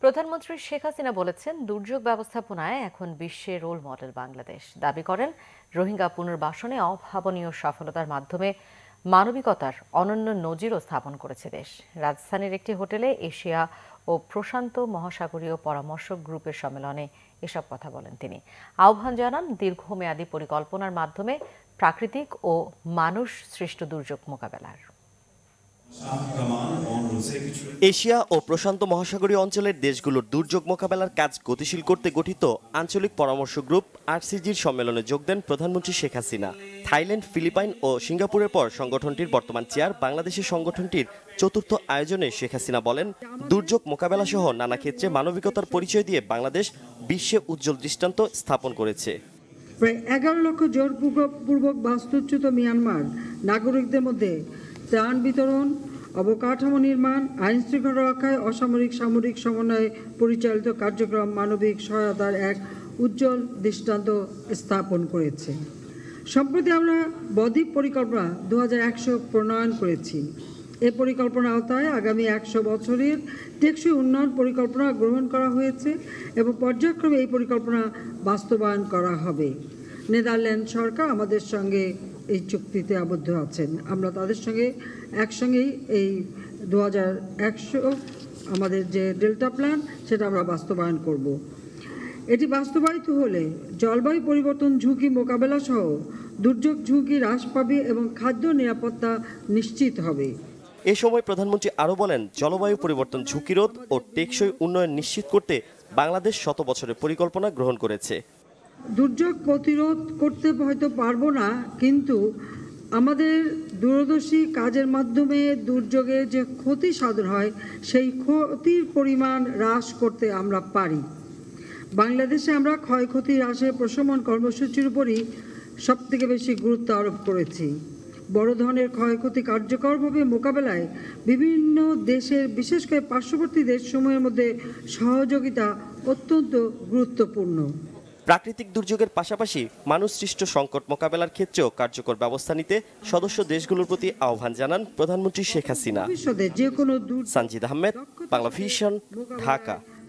প্রধানমন্ত্রী শেখ হাসিনা বলেছেন, দুর্যোগ ব্যবস্থাপনায় এখন বিশ্বের রোল মডেল বাংলাদেশ। দাবি করেন, রোহিঙ্গা পুনর্বাসনে অভাবনীয় সফলতার মাধ্যমে মানবিকতার অনন্য নজিরও স্থাপন করেছে দেশ। রাজধানীর একটি হোটেলে এশিয়া ও প্রশান্ত মহাসাগরীয় পরামর্শক গ্রুপের সম্মেলনে এসব কথা বলেন তিনি। আহ্বান জানান দীর্ঘমেয়াদী পরিকল্পনার মাধ্যমে প্রাকৃতিক ও মানুষ সৃষ্ট দুর্যোগ মোকাবেলার। এশিয়া ও প্রশান্ত মহাসাগরীয় অঞ্চলের দেশগুলোর দুর্যোগ মোকাবেলার কাজ গতিশীল করতে গঠিত আঞ্চলিক পরামর্শ গ্রুপ আরসিজির সম্মেলনে যোগ দেন প্রধানমন্ত্রী শেখ হাসিনা। থাইল্যান্ড, ফিলিপাইন ও সিঙ্গাপুরের পর সংগঠনটির বর্তমান চেয়ার বাংলাদেশের সংগঠনটির চতুর্থ আয়োজনে শেখ হাসিনা বলেন, দুর্যোগ মোকাবেলা সহ নানা ক্ষেত্রে মানবিকতার পরিচয় দিয়ে বাংলাদেশ বিশ্বে উজ্জ্বল দৃষ্টান্ত স্থাপন করেছে। প্রায় 11 লক্ষ জোরপূর্বক বাস্তুচ্যুত মিয়ানমার নাগরিকদের মধ্যে ত্রাণ বিতরণ, অবকাঠামো নির্মাণ, আইন শৃঙ্খলা রক্ষায় অসামরিক সামরিক সমন্বয়ে পরিচালিত কার্যক্রম মানবিক সহায়তার এক উজ্জ্বল দৃষ্টান্ত স্থাপন করেছে। সম্প্রতি আমরা বদ্বীপ পরিকল্পনা 2100 প্রণয়ন করেছি। এই পরিকল্পনার আওতায় আগামী 100 বছরের টেকসই উন্নয়ন পরিকল্পনা গ্রহণ করা হয়েছে এবং পর্যায়ক্রমে এই পরিকল্পনা বাস্তবায়ন করা হবে। নেদারল্যান্ড সরকার আমাদের সঙ্গে এই চুক্তিতে আবদ্ধ আছেন। আমরা তাদের সঙ্গে একসঙ্গেই এই 2100 আমাদের যে ডেল্টা প্ল্যান সেটা আমরা বাস্তবায়ন করব। এটি বাস্তবায়িত হলে জলবায়ু পরিবর্তন ঝুঁকি মোকাবেলা সহ দুর্যোগ ঝুঁকি হ্রাস পাবে এবং খাদ্য নিরাপত্তা নিশ্চিত হবে। এ সময় প্রধানমন্ত্রী আরও বলেন, জলবায়ু পরিবর্তন ঝুঁকি রোধ ও টেকসই উন্নয়ন নিশ্চিত করতে বাংলাদেশ শত বছরের পরিকল্পনা গ্রহণ করেছে। দুর্যোগ প্রতিরোধ করতে হয়তো পারবো না, কিন্তু আমাদের দূরদর্শী কাজের মাধ্যমে দুর্যোগে যে ক্ষতি সাধন হয় সেই ক্ষতির পরিমাণ হ্রাস করতে আমরা পারি। বাংলাদেশে আমরা ক্ষয়ক্ষতি হ্রাসে প্রশমন কর্মসূচির উপরই সবথেকে বেশি গুরুত্ব আরোপ করেছি। বড় ধরনের ক্ষয়ক্ষতি কার্যকরভাবে মোকাবেলায় বিভিন্ন দেশের, বিশেষ করে পার্শ্ববর্তী দেশসমূহের মধ্যে সহযোগিতা অত্যন্ত গুরুত্বপূর্ণ। প্রাকৃতিক দুর্যোগের পাশাপাশি মানুষ সৃষ্ট সংকট মোকাবেলার ক্ষেত্রেও কার্যকর ব্যবস্থা নিতে সদস্য দেশগুলোর প্রতি আহ্বান জানান প্রধানমন্ত্রী শেখ হাসিনা। যে কোনো সানজিদ আহমেদ, বাংলা ভিশন, ঢাকা।